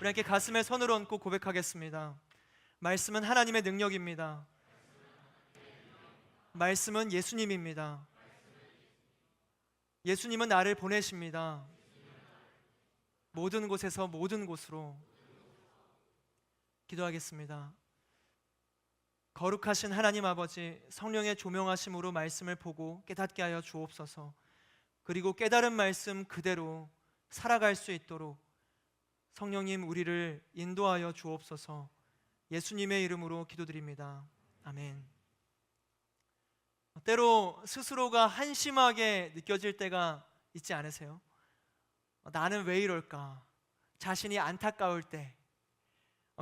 우리 함께 가슴에 손을 얹고 고백하겠습니다. 말씀은 하나님의 능력입니다. 말씀은 예수님입니다. 예수님은 나를 보내십니다. 모든 곳에서 모든 곳으로. 기도하겠습니다. 거룩하신 하나님 아버지, 성령의 조명하심으로 말씀을 보고 깨닫게 하여 주옵소서. 그리고 깨달은 말씀 그대로 살아갈 수 있도록 성령님 우리를 인도하여 주옵소서. 예수님의 이름으로 기도드립니다. 아멘. 때로 스스로가 한심하게 느껴질 때가 있지 않으세요? 나는 왜 이럴까? 자신이 안타까울 때,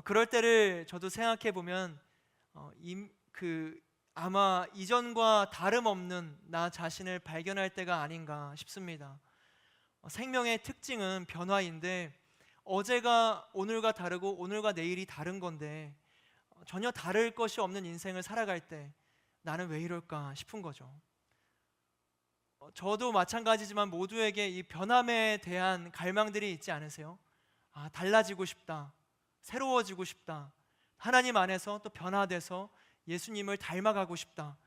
그럴 때를 저도 생각해 보면 아마 이전과 다름없는 나 자신을 발견할 때가 아닌가 싶습니다. 생명의 특징은 변화인데 어제가 오늘과 다르고 오늘과 내일이 다른 건데 전혀 다를 것이 없는 인생을 살아갈 때 나는 왜 이럴까 싶은 거죠. 저도 마찬가지지만 모두에게 이 변함에 대한 갈망들이 있지 않으세요? 달라지고 싶다, 새로워지고 싶다, 하나님 안에서 또 변화돼서 예수님을 닮아가고 싶다,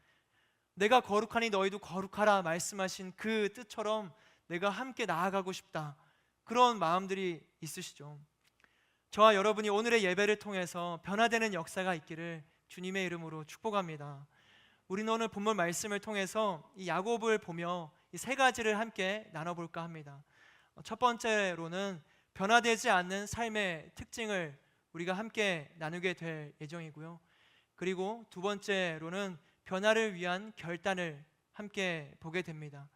내가 거룩하니 너희도 거룩하라 말씀하신 그 뜻처럼 내가 함께 나아가고 싶다, 그런 마음들이 있으시죠. 저와 여러분이 오늘의 예배를 통해서 변화되는 역사가 있기를 주님의 이름으로 축복합니다. 우리는 오늘 본문 말씀을 통해서 이 야곱을 보며 이 세 가지를 함께 나눠볼까 합니다. 첫 번째로는 변화되지 않는 삶의 특징을 우리가 함께 나누게 될 예정이고요. 그리고 두 번째로는 변화를 위한 결단을 함께 보게 됩니다.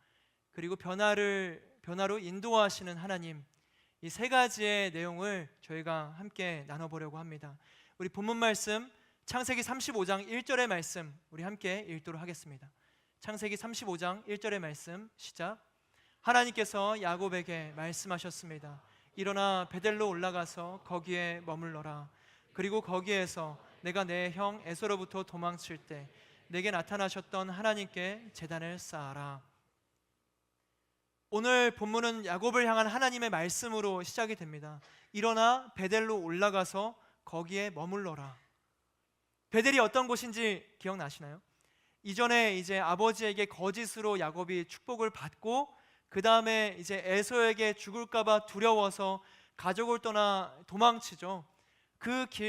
그리고 변화로 인도하시는 하나님, 이 세 가지의 내용을 저희가 함께 나눠보려고 합니다. 우리 본문 말씀 창세기 35장 1절의 말씀 우리 함께 읽도록 하겠습니다. 창세기 35장 1절의 말씀 시작. 하나님께서 야곱에게 말씀하셨습니다. 일어나 베델로 올라가서 거기에 머물러라. 그리고 거기에서 내가 내 형 에서로부터 도망칠 때 내게 나타나셨던 하나님께 제단을 쌓아라. 오늘 본문은 야곱을 향한 하나님의 말씀으로 시작이 됩니다. 일어나 베델로 올라가서 거기에 머물러라. 베델이 어떤 곳인지 기억나시나요? 이전에 이제 아버지에게 거짓으로 야곱이 축복을 받고 그 다음에 이제 에서에게 죽을까봐 두려워서 가족을 떠나 도망치죠.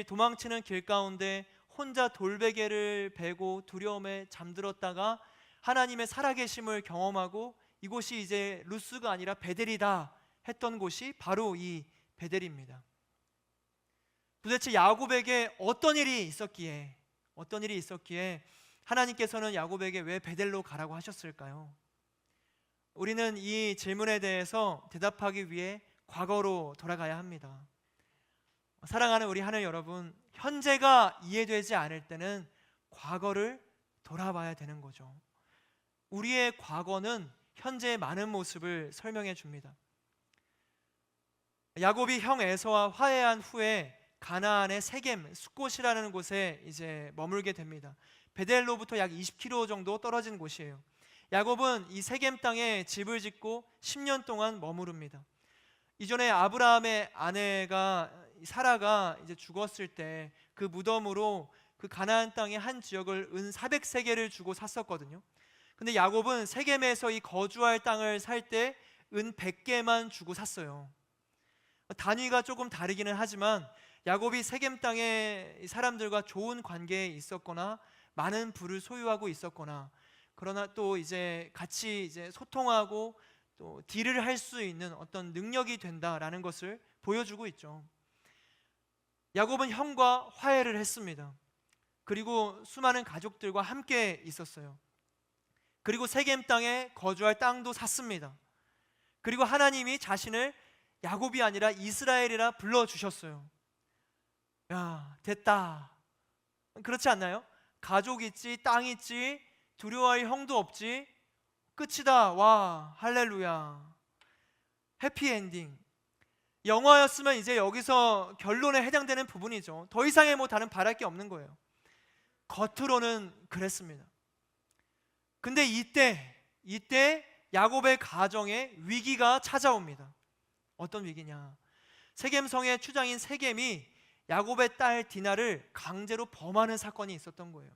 도망치는 길 가운데 혼자 돌베개를 베고 두려움에 잠들었다가 하나님의 살아계심을 경험하고 이곳이 이제 루스가 아니라 베델이다 했던 곳이 바로 이 베델입니다. 도대체 야곱에게 어떤 일이 있었기에 하나님께서는 야곱에게 왜 베델로 가라고 하셨을까요? 우리는 이 질문에 대해서 대답하기 위해 과거로 돌아가야 합니다. 사랑하는 우리 하늘 여러분, 현재가 이해되지 않을 때는 과거를 돌아봐야 되는 거죠. 우리의 과거는 현재의 많은 모습을 설명해 줍니다. 야곱이 형 에서와 화해한 후에 가나안의 세겜, 숫곳이라는 곳에 이제 머물게 됩니다. 베델로부터 약 20km 정도 떨어진 곳이에요. 야곱은 이 세겜 땅에 집을 짓고 10년 동안 머무릅니다. 이전에 아브라함의 아내가 사라가 이제 죽었을 때 그 무덤으로 그 가나안 땅의 한 지역을 은 400세겔을 주고 샀었거든요. 근데 야곱은 세겜에서 이 거주할 땅을 살 때 은 100개만 주고 샀어요. 단위가 조금 다르기는 하지만 야곱이 세겜 땅의 사람들과 좋은 관계에 있었거나 많은 부를 소유하고 있었거나 그러나 또 이제 같이 이제 소통하고 또 딜을 할 수 있는 어떤 능력이 된다라는 것을 보여주고 있죠. 야곱은 형과 화해를 했습니다. 그리고 수많은 가족들과 함께 있었어요. 그리고 세겜 땅에 거주할 땅도 샀습니다. 그리고 하나님이 자신을 야곱이 아니라 이스라엘이라 불러주셨어요. 야, 됐다. 그렇지 않나요? 가족 있지, 땅 있지, 두려워할 형도 없지, 끝이다. 와, 할렐루야. 해피엔딩. 영화였으면 이제 여기서 결론에 해당되는 부분이죠. 더 이상의 다른 바랄 게 없는 거예요. 겉으로는 그랬습니다. 근데 이때 야곱의 가정에 위기가 찾아옵니다. 어떤 위기냐? 세겜성의 추장인 세겜이 야곱의 딸 디나를 강제로 범하는 사건이 있었던 거예요.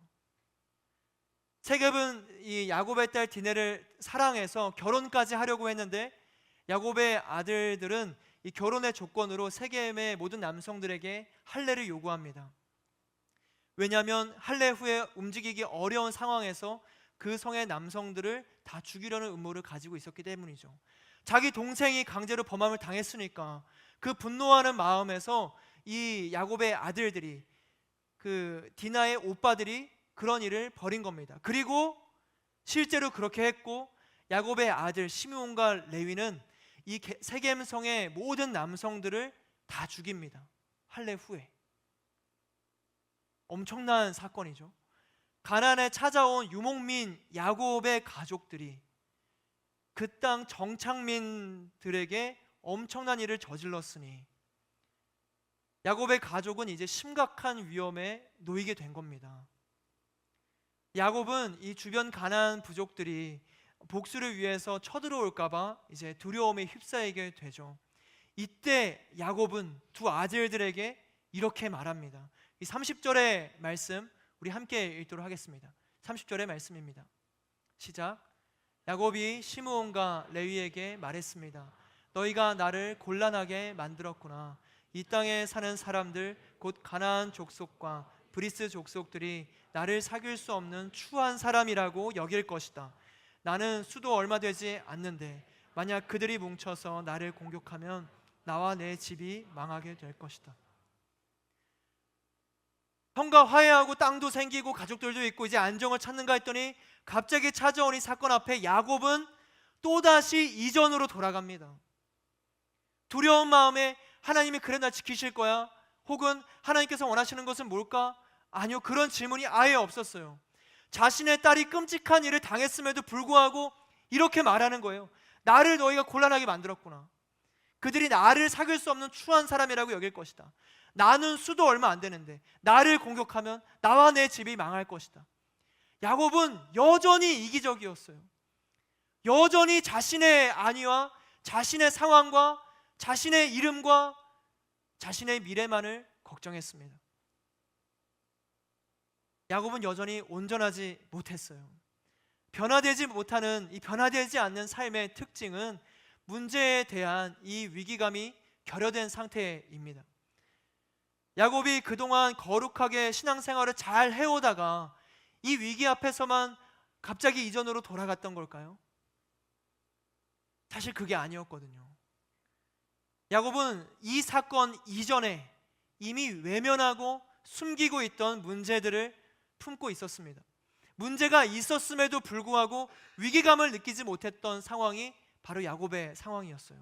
세겜은 이 야곱의 딸 디나를 사랑해서 결혼까지 하려고 했는데 야곱의 아들들은 이 결혼의 조건으로 세겜의 모든 남성들에게 할례를 요구합니다. 왜냐하면 할례 후에 움직이기 어려운 상황에서 그 성의 남성들을 다 죽이려는 음모를 가지고 있었기 때문이죠. 자기 동생이 강제로 범함을 당했으니까 그 분노하는 마음에서 이 야곱의 아들들이, 그 디나의 오빠들이 그런 일을 벌인 겁니다. 그리고 실제로 그렇게 했고, 야곱의 아들 시므온과 레위는 이 세겜성의 모든 남성들을 다 죽입니다. 할례 후에. 엄청난 사건이죠. 가나안에 찾아온 유목민 야곱의 가족들이 그 땅 정착민들에게 엄청난 일을 저질렀으니 야곱의 가족은 이제 심각한 위험에 놓이게 된 겁니다. 야곱은 이 주변 가나안 부족들이 복수를 위해서 쳐들어올까봐 이제 두려움에 휩싸이게 되죠. 이때 야곱은 두 아들들에게 이렇게 말합니다. 이 30절의 말씀 우리 함께 읽도록 하겠습니다. 30절의 말씀입니다. 시작. 야곱이 시므온과 레위에게 말했습니다. 너희가 나를 곤란하게 만들었구나. 이 땅에 사는 사람들 곧 가나안 족속과 브리스 족속들이 나를 사귈 수 없는 추한 사람이라고 여길 것이다. 나는 수도 얼마 되지 않는데 만약 그들이 뭉쳐서 나를 공격하면 나와 내 집이 망하게 될 것이다. 형과 화해하고 땅도 생기고 가족들도 있고 이제 안정을 찾는가 했더니 갑자기 찾아온 이 사건 앞에 야곱은 또다시 이전으로 돌아갑니다. 두려운 마음에 하나님이 그래 날 지키실 거야? 혹은 하나님께서 원하시는 것은 뭘까? 아니요, 그런 질문이 아예 없었어요. 자신의 딸이 끔찍한 일을 당했음에도 불구하고 이렇게 말하는 거예요. 나를 너희가 곤란하게 만들었구나. 그들이 나를 사귈 수 없는 추한 사람이라고 여길 것이다. 나는 수도 얼마 안 되는데 나를 공격하면 나와 내 집이 망할 것이다. 야곱은 여전히 이기적이었어요. 여전히 자신의 안위와 자신의 상황과 자신의 이름과 자신의 미래만을 걱정했습니다. 야곱은 여전히 온전하지 못했어요. 변화되지 못하는 이 변화되지 않는 삶의 특징은 문제에 대한 이 위기감이 결여된 상태입니다. 야곱이 그동안 거룩하게 신앙생활을 잘 해오다가 이 위기 앞에서만 갑자기 이전으로 돌아갔던 걸까요? 사실 그게 아니었거든요. 야곱은 이 사건 이전에 이미 외면하고 숨기고 있던 문제들을 품고 있었습니다. 문제가 있었음에도 불구하고 위기감을 느끼지 못했던 상황이 바로 야곱의 상황이었어요.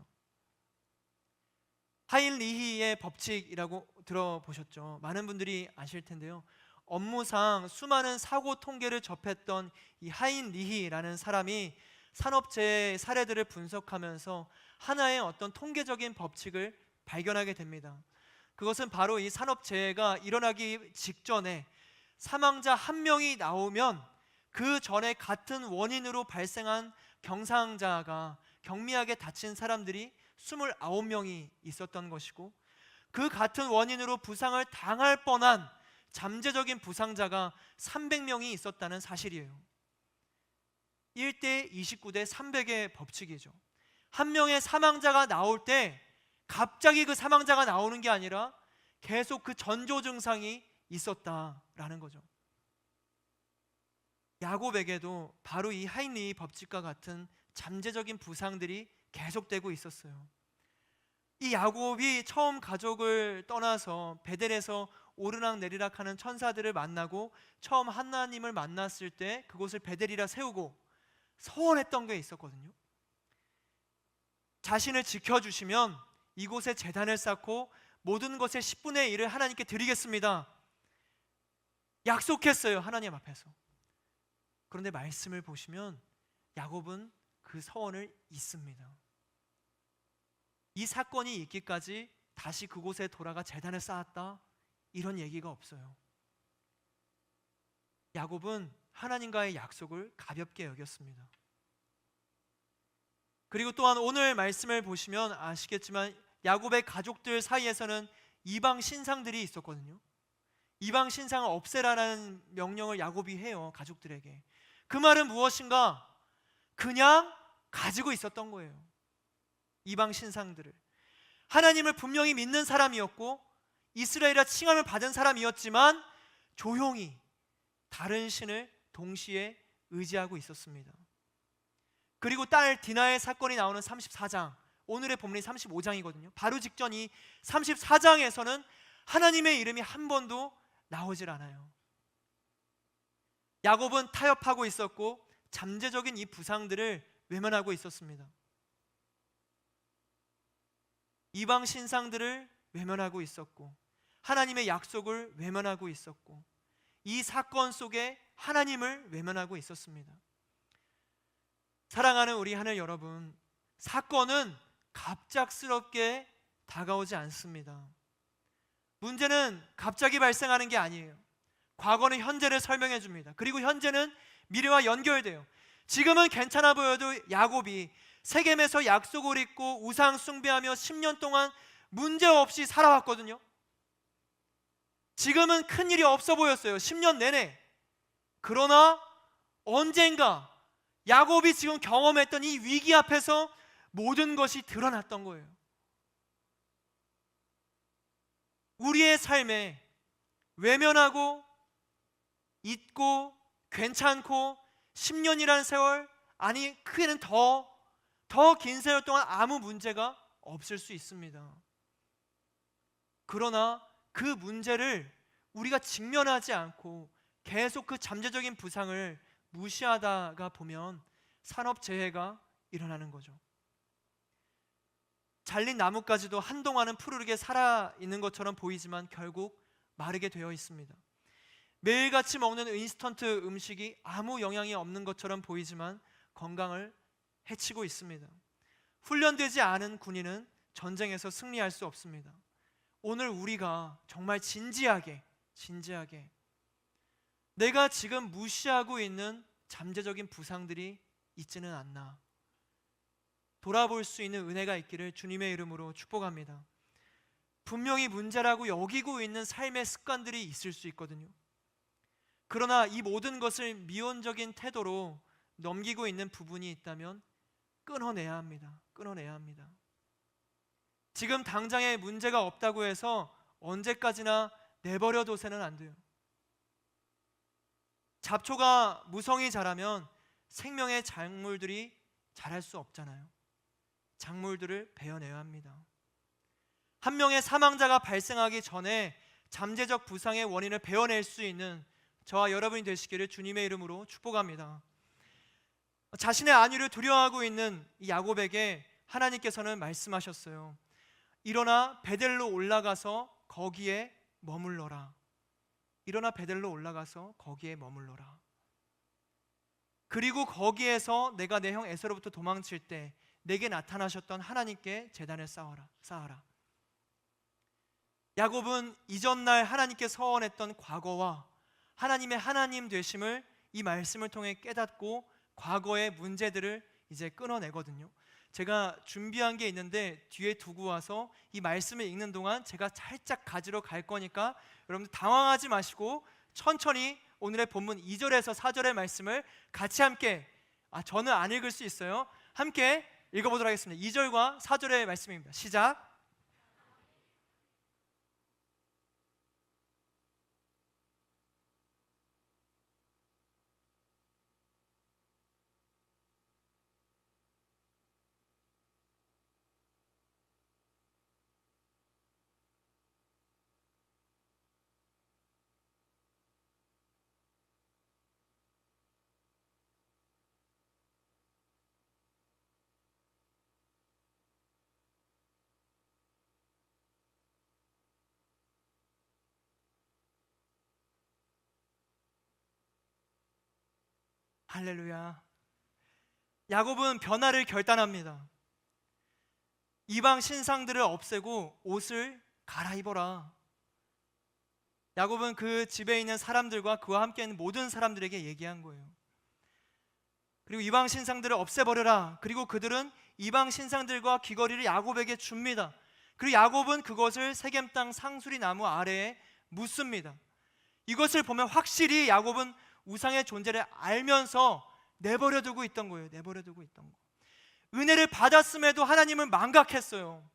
하인리히의 법칙이라고 들어보셨죠? 많은 분들이 아실 텐데요. 업무상 수많은 사고 통계를 접했던 이 하인리히라는 사람이 산업재해 사례들을 분석하면서 하나의 어떤 통계적인 법칙을 발견하게 됩니다. 그것은 바로 이 산업재해가 일어나기 직전에 사망자 한 명이 나오면 그 전에 같은 원인으로 발생한 경상자가 경미하게 다친 사람들이 29명이 있었던 것이고, 그 같은 원인으로 부상을 당할 뻔한 잠재적인 부상자가 300명이 있었다는 사실이에요. 1대 29대 300의 법칙이죠. 한 명의 사망자가 나올 때 갑자기 그 사망자가 나오는 게 아니라 계속 그 전조 증상이 있었다라는 거죠. 야곱에게도 바로 이 하인리 법칙과 같은 잠재적인 부상들이 계속되고 있었어요. 이 야곱이 처음 가족을 떠나서 베델에서 오르락 내리락 하는 천사들을 만나고 처음 하나님을 만났을 때 그곳을 베델이라 세우고 서원했던 게 있었거든요. 자신을 지켜주시면 이곳에 제단을 쌓고 모든 것의 10분의 1을 하나님께 드리겠습니다. 약속했어요, 하나님 앞에서. 그런데 말씀을 보시면 야곱은 그 서원을 잊습니다. 이 사건이 있기까지 다시 그곳에 돌아가 제단을 쌓았다, 이런 얘기가 없어요. 야곱은 하나님과의 약속을 가볍게 여겼습니다. 그리고 또한 오늘 말씀을 보시면 아시겠지만 야곱의 가족들 사이에서는 이방 신상들이 있었거든요. 이방 신상을 없애라는 명령을 야곱이 해요, 가족들에게. 그 말은 무엇인가? 그냥 가지고 있었던 거예요, 이방 신상들을. 하나님을 분명히 믿는 사람이었고 이스라엘이라 칭함을 받은 사람이었지만 조용히 다른 신을 동시에 의지하고 있었습니다. 그리고 딸 디나의 사건이 나오는 34장, 오늘의 본문이 35장이거든요. 바로 직전 이 34장에서는 하나님의 이름이 한 번도 나오질 않아요. 야곱은 타협하고 있었고 잠재적인 이 부상들을 외면하고 있었습니다. 이방 신상들을 외면하고 있었고 하나님의 약속을 외면하고 있었고 이 사건 속에 하나님을 외면하고 있었습니다. 사랑하는 우리 하늘 여러분, 사건은 갑작스럽게 다가오지 않습니다. 문제는 갑자기 발생하는 게 아니에요. 과거는 현재를 설명해 줍니다. 그리고 현재는 미래와 연결돼요. 지금은 괜찮아 보여도 야곱이 세겜에서 약속을 잊고 우상 숭배하며 10년 동안 문제없이 살아왔거든요. 지금은 큰일이 없어 보였어요, 10년 내내. 그러나 언젠가 야곱이 지금 경험했던 이 위기 앞에서 모든 것이 드러났던 거예요. 우리의 삶에 외면하고 잊고 괜찮고 10년이라는 세월, 아니 크게는 더 긴 세월 동안 아무 문제가 없을 수 있습니다. 그러나 그 문제를 우리가 직면하지 않고 계속 그 잠재적인 부상을 무시하다가 보면 산업재해가 일어나는 거죠. 잘린 나뭇가지도 한동안은 푸르르게 살아있는 것처럼 보이지만 결국 마르게 되어 있습니다. 매일같이 먹는 인스턴트 음식이 아무 영향이 없는 것처럼 보이지만 건강을 해치고 있습니다. 훈련되지 않은 군인은 전쟁에서 승리할 수 없습니다. 오늘 우리가 정말 진지하게 내가 지금 무시하고 있는 잠재적인 부상들이 있지는 않나 돌아볼 수 있는 은혜가 있기를 주님의 이름으로 축복합니다. 분명히 문제라고 여기고 있는 삶의 습관들이 있을 수 있거든요. 그러나 이 모든 것을 미온적인 태도로 넘기고 있는 부분이 있다면 끊어내야 합니다. 지금 당장에 문제가 없다고 해서 언제까지나 내버려 둬서는 안 돼요. 잡초가 무성히 자라면 생명의 작물들이 자랄 수 없잖아요. 작물들을 베어내야 합니다. 한 명의 사망자가 발생하기 전에 잠재적 부상의 원인을 베어낼 수 있는 저와 여러분이 되시기를 주님의 이름으로 축복합니다. 자신의 안위를 두려워하고 있는 이 야곱에게 하나님께서는 말씀하셨어요. 일어나 베델로 올라가서 거기에 머물러라. 그리고 거기에서 내가 내 형 에서로부터 도망칠 때 내게 나타나셨던 하나님께 제단을 쌓아라. 야곱은 이전날 하나님께 서원했던 과거와 하나님의 하나님 되심을 이 말씀을 통해 깨닫고 과거의 문제들을 이제 끊어내거든요. 제가 준비한 게 있는데 뒤에 두고 와서 이 말씀을 읽는 동안 제가 살짝 가지러 갈 거니까 여러분들 당황하지 마시고 천천히 오늘의 본문 2절에서 4절의 말씀을 같이 함께, 저는 안 읽을 수 있어요, 함께 읽어보도록 하겠습니다. 2절과 4절의 말씀입니다. 시작. 할렐루야. 야곱은 변화를 결단합니다. 이방 신상들을 없애고 옷을 갈아입어라. 야곱은 그 집에 있는 사람들과 그와 함께 있는 모든 사람들에게 얘기한 거예요. 그리고 이방 신상들을 없애버려라. 그리고 그들은 이방 신상들과 귀걸이를 야곱에게 줍니다. 그리고 야곱은 그것을 세겜 땅 상수리 나무 아래에 묻습니다. 이것을 보면 확실히 야곱은 우상의 존재를 알면서 내버려두고 있던 거예요. 내버려두고 있던 거. 은혜를 받았음에도 하나님은 망각했어요.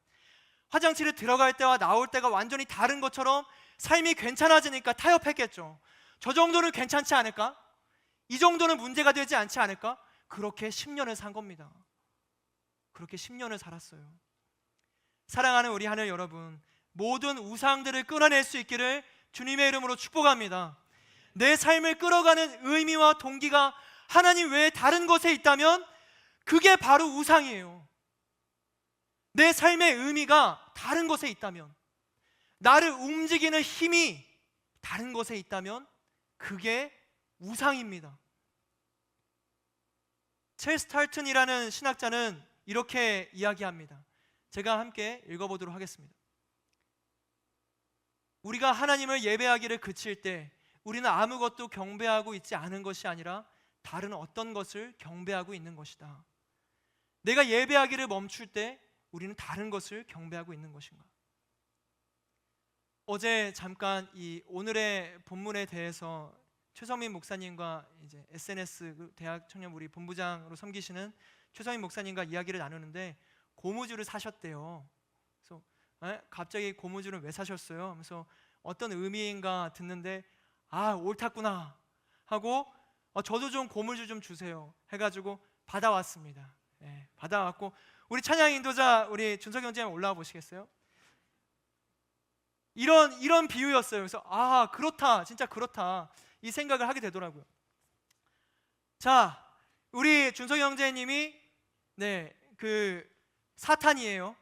화장실에 들어갈 때와 나올 때가 완전히 다른 것처럼 삶이 괜찮아지니까 타협했겠죠. 저 정도는 괜찮지 않을까? 이 정도는 문제가 되지 않지 않을까? 그렇게 10년을 산 겁니다. 그렇게 10년을 살았어요. 사랑하는 우리 하늘 여러분, 모든 우상들을 끌어낼 수 있기를 주님의 이름으로 축복합니다. 내 삶을 끌어가는 의미와 동기가 하나님 외에 다른 것에 있다면 그게 바로 우상이에요. 내 삶의 의미가 다른 것에 있다면, 나를 움직이는 힘이 다른 것에 있다면 그게 우상입니다. 첼스 탈튼이라는 신학자는 이렇게 이야기합니다. 제가 함께 읽어보도록 하겠습니다. 우리가 하나님을 예배하기를 그칠 때 우리는 아무것도 경배하고 있지 않은 것이 아니라 다른 어떤 것을 경배하고 있는 것이다. 내가 예배하기를 멈출 때 우리는 다른 것을 경배하고 있는 것인가? 어제 잠깐 이 오늘의 본문에 대해서 최성민 목사님과 이제 SNS 대학 청년 우리 본부장으로 섬기시는 최성민 목사님과 이야기를 나누는데 고무줄을 사셨대요. 그래서 갑자기 고무줄을 왜 사셨어요? 그래서 어떤 의미인가 듣는데 옳았구나 하고 저도 좀 고무줄 좀 주세요 해가지고 받아왔습니다. 받아왔고 우리 찬양 인도자 우리 준석 형제님 올라와 보시겠어요? 이런 비유였어요. 그래서 그렇다, 진짜 그렇다 이 생각을 하게 되더라고요. 자, 우리 준석 형제님이 그 사탄이에요.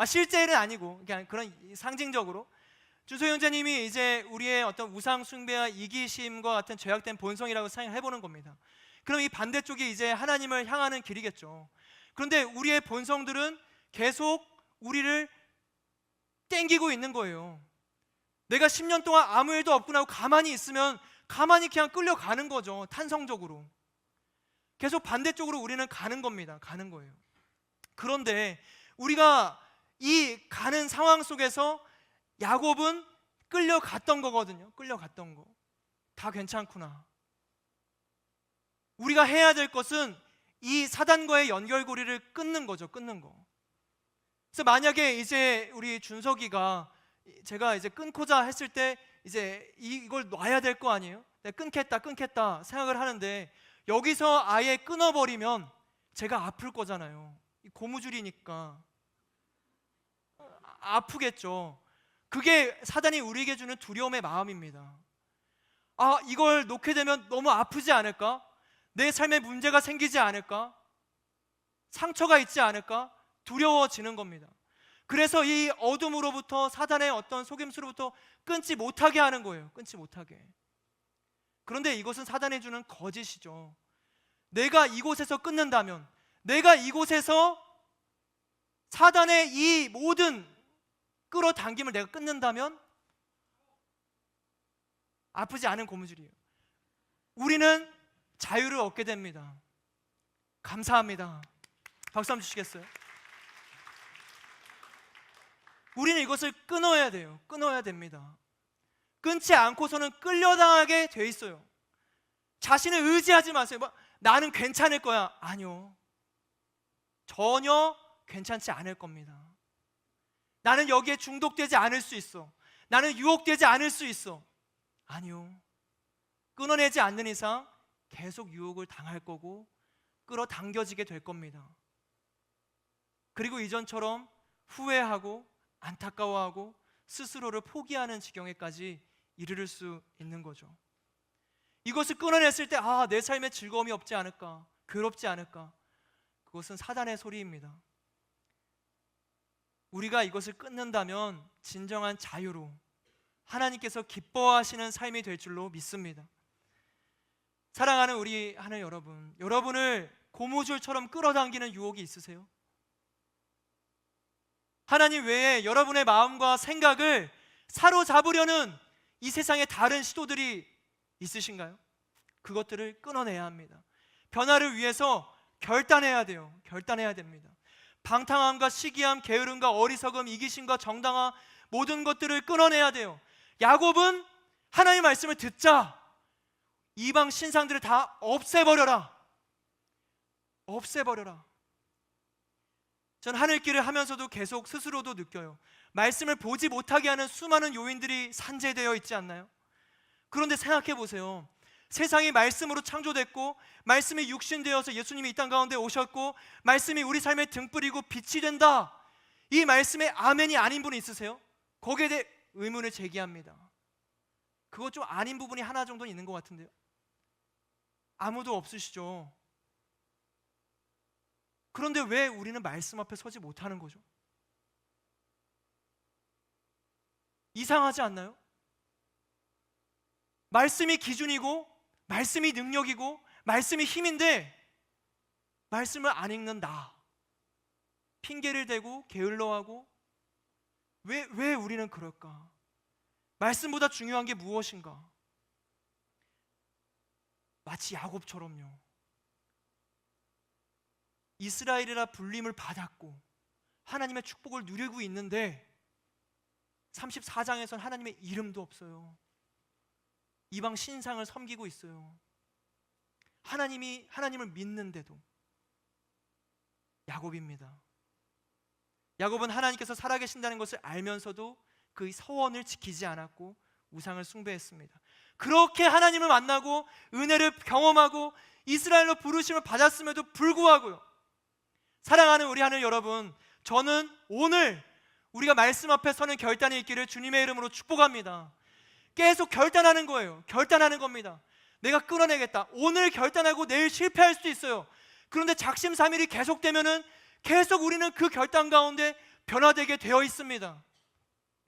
실제는 아니고 그냥 그런 상징적으로 준석 형제님이 이제 우리의 어떤 우상 숭배와 이기심과 같은 죄악된 본성이라고 생각해보는 겁니다. 그럼 이 반대쪽이 이제 하나님을 향하는 길이겠죠. 그런데 우리의 본성들은 계속 우리를 땡기고 있는 거예요. 내가 10년 동안 아무 일도 없구나 하고 가만히 있으면 가만히 그냥 끌려가는 거죠. 탄성적으로 계속 반대쪽으로 우리는 가는 겁니다. 가는 거예요. 그런데 우리가 이 가는 상황 속에서 야곱은 끌려갔던 거거든요. 끌려갔던 거. 다 괜찮구나. 우리가 해야 될 것은 이 사단과의 연결고리를 끊는 거죠. 끊는 거. 그래서 만약에 이제 우리 준석이가 제가 이제 끊고자 했을 때 이제 이걸 놔야 될 거 아니에요? 내가 끊겠다 생각을 하는데 여기서 아예 끊어버리면 제가 아플 거잖아요. 고무줄이니까 아프겠죠. 그게 사단이 우리에게 주는 두려움의 마음입니다. 이걸 놓게 되면 너무 아프지 않을까? 내 삶에 문제가 생기지 않을까? 상처가 있지 않을까? 두려워지는 겁니다. 그래서 이 어둠으로부터 사단의 어떤 속임수로부터 끊지 못하게 하는 거예요. 끊지 못하게. 그런데 이것은 사단이 주는 거짓이죠. 내가 이곳에서 끊는다면, 내가 이곳에서 사단의 이 모든 끌어당김을 내가 끊는다면 아프지 않은 고무줄이에요. 우리는 자유를 얻게 됩니다. 감사합니다. 박수 한번 주시겠어요? 우리는 이것을 끊어야 돼요. 끊어야 됩니다. 끊지 않고서는 끌려당하게 돼 있어요. 자신을 의지하지 마세요. 나는 괜찮을 거야. 아니요. 전혀 괜찮지 않을 겁니다. 나는 여기에 중독되지 않을 수 있어. 나는 유혹되지 않을 수 있어. 아니요. 끊어내지 않는 이상 계속 유혹을 당할 거고 끌어당겨지게 될 겁니다. 그리고 이전처럼 후회하고 안타까워하고 스스로를 포기하는 지경에까지 이르를 수 있는 거죠. 이것을 끊어냈을 때 내 삶에 즐거움이 없지 않을까, 괴롭지 않을까, 그것은 사단의 소리입니다. 우리가 이것을 끊는다면 진정한 자유로 하나님께서 기뻐하시는 삶이 될 줄로 믿습니다. 사랑하는 우리 하늘 여러분, 여러분을 고무줄처럼 끌어당기는 유혹이 있으세요? 하나님 외에 여러분의 마음과 생각을 사로잡으려는 이 세상에 다른 시도들이 있으신가요? 그것들을 끊어내야 합니다. 변화를 위해서 결단해야 돼요. 결단해야 됩니다. 방탕함과 시기함, 게으름과 어리석음, 이기심과 정당화, 모든 것들을 끊어내야 돼요. 야곱은 하나님의 말씀을 듣자 이방 신상들을 다 없애버려라. 없애버려라. 전 하늘길을 하면서도 계속 스스로도 느껴요. 말씀을 보지 못하게 하는 수많은 요인들이 산재되어 있지 않나요? 그런데 생각해 보세요. 세상이 말씀으로 창조됐고, 말씀이 육신되어서 예수님이 이 땅 가운데 오셨고, 말씀이 우리 삶의 등불이고 빛이 된다. 이 말씀에 아멘이 아닌 분이 있으세요? 거기에 대해 의문을 제기합니다. 그거 좀 아닌 부분이 하나 정도는 있는 것 같은데요. 아무도 없으시죠? 그런데 왜 우리는 말씀 앞에 서지 못하는 거죠? 이상하지 않나요? 말씀이 기준이고, 말씀이 능력이고, 말씀이 힘인데 말씀을 안 읽는 나, 핑계를 대고 게을러하고, 왜 우리는 그럴까? 말씀보다 중요한 게 무엇인가? 마치 야곱처럼요. 이스라엘이라 불림을 받았고 하나님의 축복을 누리고 있는데 34장에선 하나님의 이름도 없어요. 이방 신상을 섬기고 있어요. 하나님을 믿는데도. 야곱입니다. 야곱은 하나님께서 살아계신다는 것을 알면서도 그 서원을 지키지 않았고 우상을 숭배했습니다. 그렇게 하나님을 만나고 은혜를 경험하고 이스라엘로 부르심을 받았음에도 불구하고요, 사랑하는 우리 하늘 여러분, 저는 오늘 우리가 말씀 앞에 서는 결단이 있기를 주님의 이름으로 축복합니다. 계속 결단하는 거예요. 결단하는 겁니다. 내가 끊어내겠다. 오늘 결단하고 내일 실패할 수도 있어요. 그런데 작심삼일이 계속되면은 계속 우리는 그 결단 가운데 변화되게 되어 있습니다.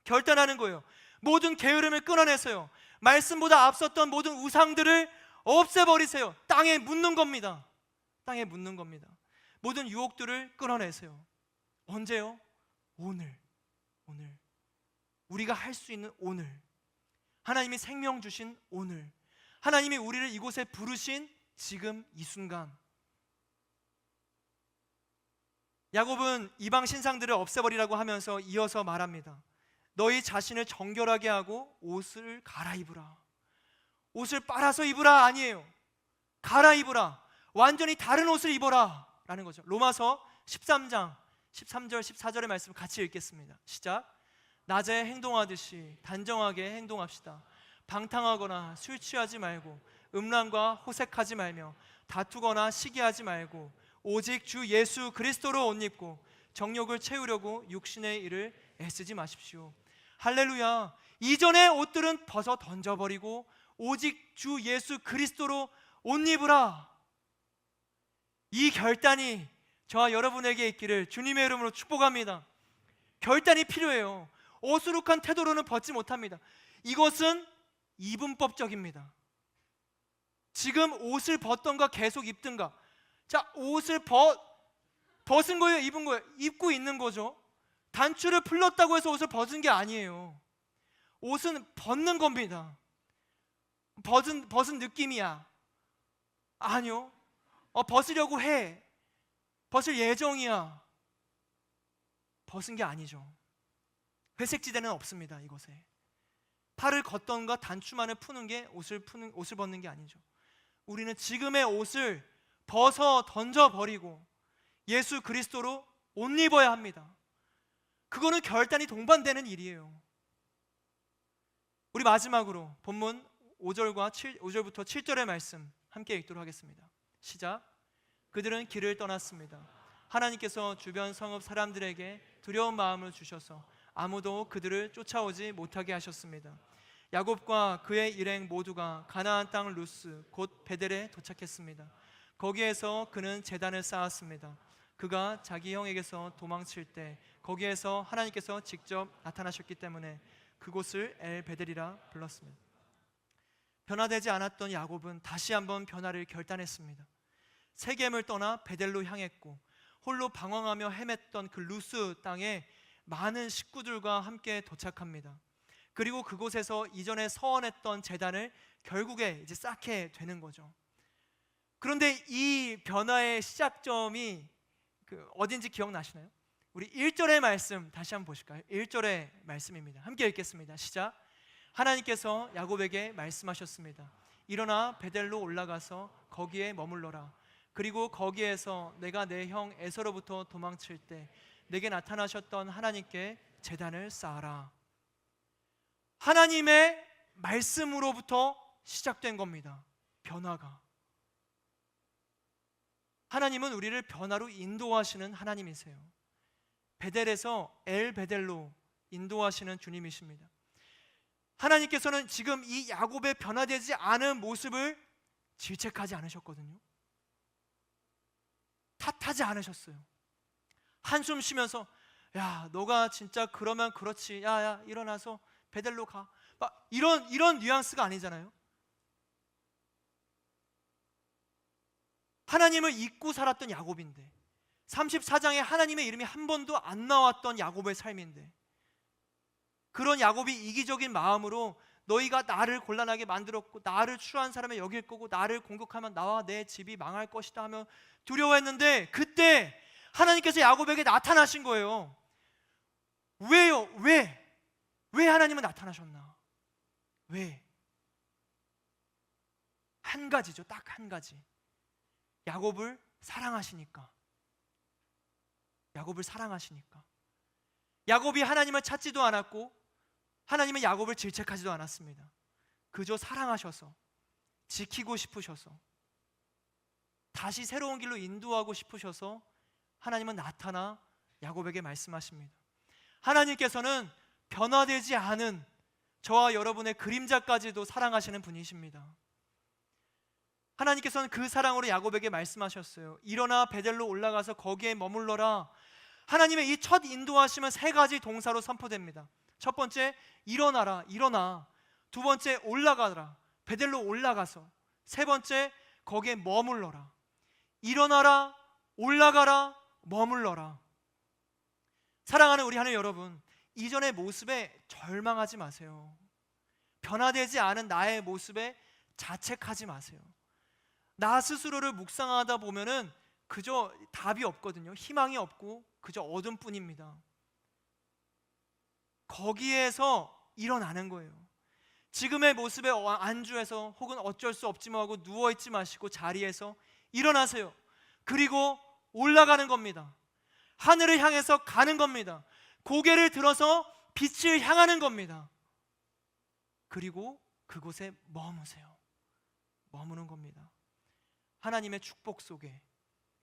결단하는 거예요. 모든 게으름을 끊어내세요. 말씀보다 앞섰던 모든 우상들을 없애버리세요. 땅에 묻는 겁니다. 땅에 묻는 겁니다. 모든 유혹들을 끊어내세요. 언제요? 오늘. 우리가 할 수 있는 오늘. 하나님이 생명 주신 오늘. 하나님이 우리를 이곳에 부르신 지금 이 순간. 야곱은 이방 신상들을 없애버리라고 하면서 이어서 말합니다. 너희 자신을 정결하게 하고 옷을 갈아입으라. 옷을 빨아서 입으라 아니에요. 갈아입으라. 완전히 다른 옷을 입어라 라는 거죠. 로마서 13장 13절 14절의 말씀 같이 읽겠습니다. 시작. 낮에 행동하듯이 단정하게 행동합시다. 방탕하거나 술 취하지 말고 음란과 호색하지 말며 다투거나 시기하지 말고 오직 주 예수 그리스도로 옷 입고 정욕을 채우려고 육신의 일을 애쓰지 마십시오. 할렐루야. 이전의 옷들은 벗어 던져버리고 오직 주 예수 그리스도로 옷 입으라. 이 결단이 저와 여러분에게 있기를 주님의 이름으로 축복합니다. 결단이 필요해요. 어수룩한 태도로는 벗지 못합니다. 이것은 이분법적입니다. 지금 옷을 벗던가 계속 입든가. 자, 옷을 벗은 거예요, 입은 거예요? 입고 있는 거죠. 단추를 풀렀다고 해서 옷을 벗은 게 아니에요. 옷은 벗는 겁니다. 벗은 느낌이야. 아니요. 벗으려고 해. 벗을 예정이야. 벗은 게 아니죠. 회색지대는 없습니다, 이곳에. 팔을 걷던가 단추만을 푸는 게 옷을 벗는 게 아니죠. 우리는 지금의 옷을 벗어 던져버리고 예수 그리스도로 옷 입어야 합니다. 그거는 결단이 동반되는 일이에요. 우리 마지막으로 본문 5절부터 7절의 말씀 함께 읽도록 하겠습니다. 시작. 그들은 길을 떠났습니다. 하나님께서 주변 성읍 사람들에게 두려운 마음을 주셔서 아무도 그들을 쫓아오지 못하게 하셨습니다. 야곱과 그의 일행 모두가 가나안 땅 루스 곧 베델에 도착했습니다. 거기에서 그는 제단을 쌓았습니다. 그가 자기 형에게서 도망칠 때 거기에서 하나님께서 직접 나타나셨기 때문에 그곳을 엘 베델이라 불렀습니다. 변화되지 않았던 야곱은 다시 한번 변화를 결단했습니다. 세겜을 떠나 베델로 향했고 홀로 방황하며 헤맸던 그 루스 땅에 많은 식구들과 함께 도착합니다. 그리고 그곳에서 이전에 서원했던 제단을 결국에 이제 쌓게 되는 거죠. 그런데 이 변화의 시작점이 어딘지 기억나시나요? 우리 1절의 말씀 다시 한번 보실까요? 1절의 말씀입니다. 함께 읽겠습니다. 시작. 하나님께서 야곱에게 말씀하셨습니다. 일어나 베델로 올라가서 거기에 머물러라. 그리고 거기에서 내가 내 형 에서로부터 도망칠 때 내게 나타나셨던 하나님께 제단을 쌓아라. 하나님의 말씀으로부터 시작된 겁니다. 변화가. 하나님은 우리를 변화로 인도하시는 하나님이세요. 베델에서 엘 베델로 인도하시는 주님이십니다. 하나님께서는 지금 이 야곱의 변화되지 않은 모습을 질책하지 않으셨거든요. 탓하지 않으셨어요. 한숨 쉬면서 야, 너가 진짜 그러면 그렇지. 야, 일어나서 베델로 가. 막 이런 뉘앙스가 아니잖아요. 하나님을 잊고 살았던 야곱인데, 34장에 하나님의 이름이 한 번도 안 나왔던 야곱의 삶인데, 그런 야곱이 이기적인 마음으로 너희가 나를 곤란하게 만들었고 나를 추한 사람을 여길 거고 나를 공격하면 나와 내 집이 망할 것이다 하며 두려워했는데, 그때 하나님께서 야곱에게 나타나신 거예요. 왜요? 왜 하나님은 나타나셨나? 왜? 한 가지죠. 딱 한 가지. 야곱을 사랑하시니까. 야곱을 사랑하시니까. 야곱이 하나님을 찾지도 않았고 하나님은 야곱을 질책하지도 않았습니다. 그저 사랑하셔서, 지키고 싶으셔서, 다시 새로운 길로 인도하고 싶으셔서 하나님은 나타나 야곱에게 말씀하십니다. 하나님께서는 변화되지 않은 저와 여러분의 그림자까지도 사랑하시는 분이십니다. 하나님께서는 그 사랑으로 야곱에게 말씀하셨어요. 일어나 베델로 올라가서 거기에 머물러라. 하나님의 이 첫 인도하심은 세 가지 동사로 선포됩니다. 첫 번째, 일어나라, 일어나. 두 번째, 올라가라, 베델로 올라가서. 세 번째, 거기에 머물러라. 일어나라, 올라가라, 머물러라. 사랑하는 우리 하나님 여러분, 이전의 모습에 절망하지 마세요. 변화되지 않은 나의 모습에 자책하지 마세요. 나 스스로를 묵상하다 보면은 그저 답이 없거든요. 희망이 없고 그저 어둠뿐입니다. 거기에서 일어나는 거예요. 지금의 모습에 안주해서 혹은 어쩔 수 없지만 하고 누워있지 마시고 자리에서 일어나세요. 그리고 올라가는 겁니다. 하늘을 향해서 가는 겁니다. 고개를 들어서 빛을 향하는 겁니다. 그리고 그곳에 머무세요. 머무는 겁니다. 하나님의 축복 속에,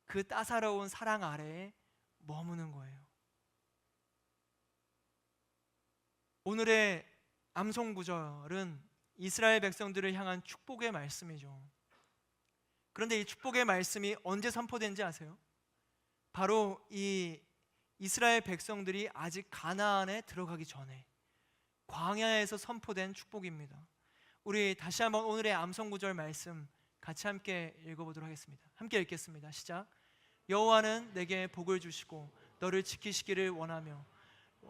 그 따사로운 사랑 아래에 머무는 거예요. 오늘의 암송 구절은 이스라엘 백성들을 향한 축복의 말씀이죠. 그런데 이 축복의 말씀이 언제 선포된지 아세요? 바로 이 이스라엘 백성들이 아직 가나안에 들어가기 전에 광야에서 선포된 축복입니다. 우리 다시 한번 오늘의 암송 구절 말씀 같이 함께 읽어보도록 하겠습니다. 함께 읽겠습니다. 시작. 여호와는 내게 복을 주시고 너를 지키시기를 원하며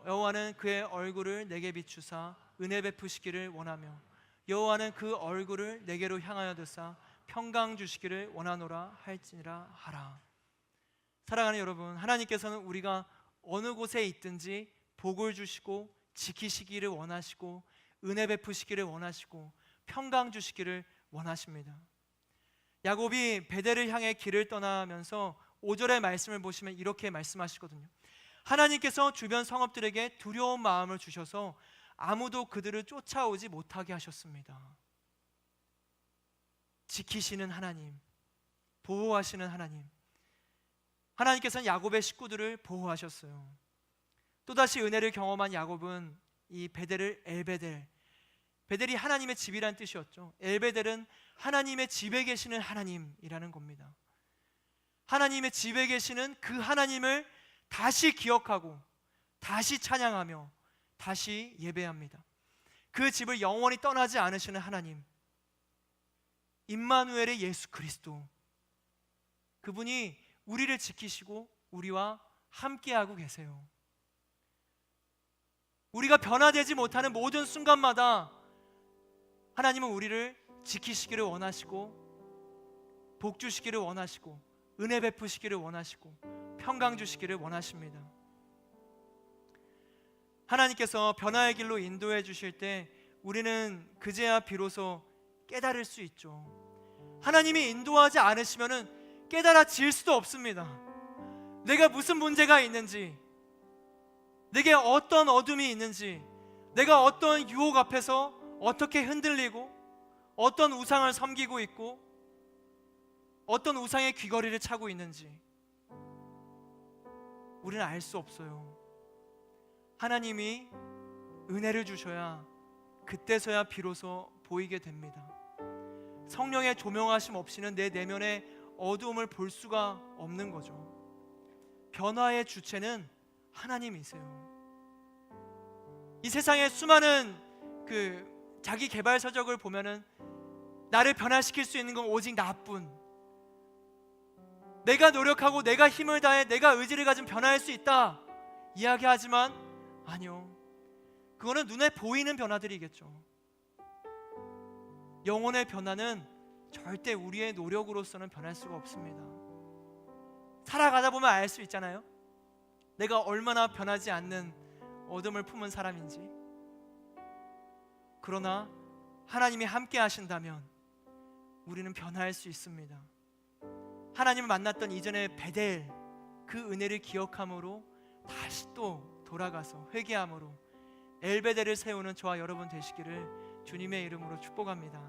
여호와는 그의 얼굴을 내게 비추사 은혜 베푸시기를 원하며 여호와는 그 얼굴을 내게로 향하여 드사 평강 주시기를 원하노라 할지니라 하라. 사랑하는 여러분, 하나님께서는 우리가 어느 곳에 있든지 복을 주시고 지키시기를 원하시고 은혜 베푸시기를 원하시고 평강 주시기를 원하십니다. 야곱이 베델을 향해 길을 떠나면서 5절의 말씀을 보시면 이렇게 말씀하시거든요. 하나님께서 주변 성읍들에게 두려운 마음을 주셔서 아무도 그들을 쫓아오지 못하게 하셨습니다. 지키시는 하나님, 보호하시는 하나님, 하나님께서는 야곱의 식구들을 보호하셨어요. 또다시 은혜를 경험한 야곱은 이 베델을 엘베델, 베델이 하나님의 집이란 뜻이었죠. 엘베델은 하나님의 집에 계시는 하나님이라는 겁니다. 하나님의 집에 계시는 그 하나님을 다시 기억하고 다시 찬양하며 다시 예배합니다. 그 집을 영원히 떠나지 않으시는 하나님, 임마누엘의 예수 그리스도, 그분이 우리를 지키시고 우리와 함께하고 계세요. 우리가 변화되지 못하는 모든 순간마다 하나님은 우리를 지키시기를 원하시고 복 주시기를 원하시고 은혜 베푸시기를 원하시고 평강 주시기를 원하십니다. 하나님께서 변화의 길로 인도해 주실 때 우리는 그제야 비로소 깨달을 수 있죠. 하나님이 인도하지 않으시면은 깨달아질 수도 없습니다. 내가 무슨 문제가 있는지, 내게 어떤 어둠이 있는지, 내가 어떤 유혹 앞에서 어떻게 흔들리고 어떤 우상을 섬기고 있고 어떤 우상의 귀걸이를 차고 있는지 우리는 알 수 없어요. 하나님이 은혜를 주셔야 그때서야 비로소 보이게 됩니다. 성령의 조명하심 없이는 내 내면의 어두움을 볼 수가 없는 거죠. 변화의 주체는 하나님이세요. 이 세상에 수많은 자기 개발 서적을 보면은 나를 변화시킬 수 있는 건 오직 나뿐, 내가 노력하고 내가 힘을 다해 내가 의지를 가지면 변화할 수 있다 이야기하지만 아니요, 그거는 눈에 보이는 변화들이겠죠. 영혼의 변화는 절대 우리의 노력으로서는 변할 수가 없습니다. 살아가다 보면 알 수 있잖아요. 내가 얼마나 변하지 않는 어둠을 품은 사람인지. 그러나 하나님이 함께 하신다면 우리는 변화할 수 있습니다. 하나님을 만났던 이전의 베델, 그 은혜를 기억함으로 다시 또 돌아가서 회개함으로 엘베델을 세우는 저와 여러분 되시기를 주님의 이름으로 축복합니다.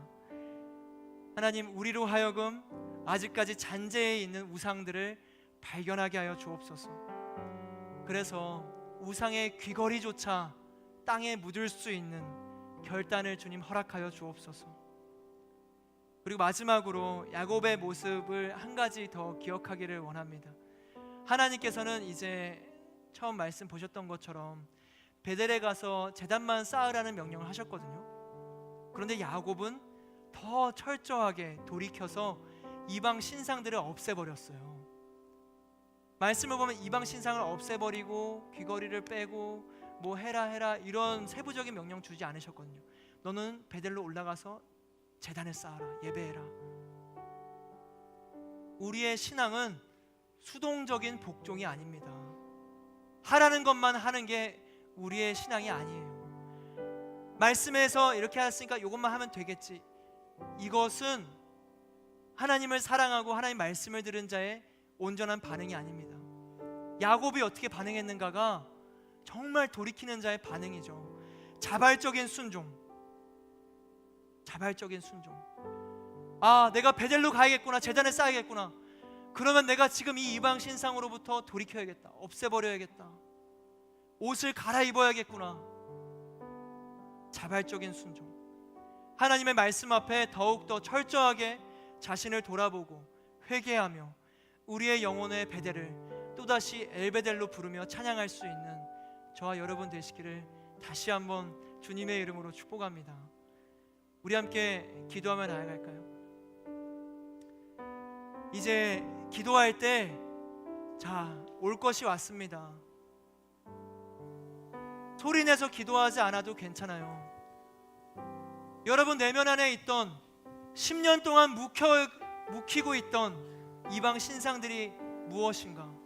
하나님, 우리로 하여금 아직까지 잔재해 있는 우상들을 발견하게 하여 주옵소서. 그래서 우상의 귀걸이조차 땅에 묻을 수 있는 결단을 주님 허락하여 주옵소서. 그리고 마지막으로 야곱의 모습을 한 가지 더 기억하기를 원합니다. 하나님께서는 이제 처음 말씀 보셨던 것처럼 베델에 가서 제단만 쌓으라는 명령을 하셨거든요. 그런데 야곱은 더 철저하게 돌이켜서 이방 신상들을 없애버렸어요. 말씀을 보면 이방 신상을 없애버리고 귀걸이를 빼고 뭐 해라 이런 세부적인 명령 주지 않으셨거든요. 너는 베델로 올라가서 제단을 쌓아라, 예배해라. 우리의 신앙은 수동적인 복종이 아닙니다. 하라는 것만 하는 게 우리의 신앙이 아니에요. 말씀에서 이렇게 했으니까 이것만 하면 되겠지. 이것은 하나님을 사랑하고 하나님 말씀을 들은 자의 온전한 반응이 아닙니다. 야곱이 어떻게 반응했는가가 정말 돌이키는 자의 반응이죠. 자발적인 순종. 아, 내가 베델로 가야겠구나, 제단을 쌓아야겠구나. 그러면 내가 지금 이 이방 신상으로부터 돌이켜야겠다, 없애버려야겠다, 옷을 갈아입어야겠구나. 자발적인 순종. 하나님의 말씀 앞에 더욱더 철저하게 자신을 돌아보고 회개하며 우리의 영혼의 베델을 또다시 엘베델로 부르며 찬양할 수 있는 저와 여러분 되시기를 다시 한번 주님의 이름으로 축복합니다. 우리 함께 기도하며 나아갈까요? 이제 기도할 때 올 것이 왔습니다. 소리내서 기도하지 않아도 괜찮아요. 여러분 내면 안에 있던 10년 동안 묵히고 있던 이방 신상들이 무엇인가?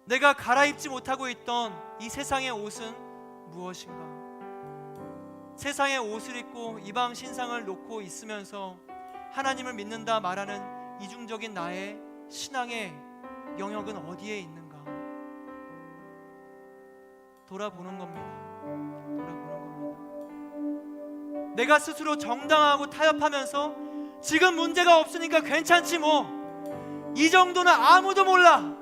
내가 갈아입지 못하고 있던 이 세상의 옷은 무엇인가? 세상의 옷을 입고 이방 신상을 놓고 있으면서 하나님을 믿는다 말하는 이중적인 나의 신앙의 영역은 어디에 있는가? 돌아보는 겁니다. 내가 스스로 정당하고 타협하면서 지금 문제가 없으니까 괜찮지 뭐, 이 정도는 아무도 몰라,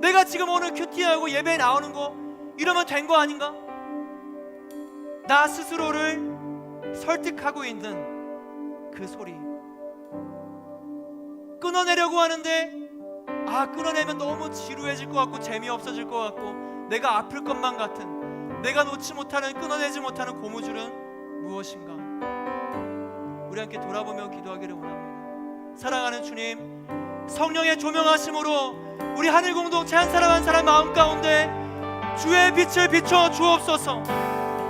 내가 지금 오늘 큐티하고 예배에 나오는 거 이러면 된 거 아닌가? 나 스스로를 설득하고 있는 그 소리, 끊어내려고 하는데 끊어내면 너무 지루해질 것 같고 재미없어질 것 같고 내가 아플 것만 같은, 내가 놓지 못하는, 끊어내지 못하는 고무줄은 무엇인가? 우리 함께 돌아보며 기도하기를 원합니다. 사랑하는 주님, 성령의 조명하심으로 우리 하늘 공동체 한 사람 한 사람 마음 가운데 주의 빛을 비춰 주옵소서.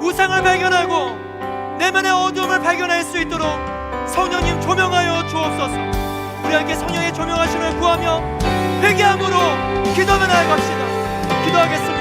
우상을 발견하고 내면의 어두움을 발견할 수 있도록 성령님 조명하여 주옵소서. 우리에게 성령의 조명하심을 구하며 회개함으로 기도하며 나아갑시다. 기도하겠습니다.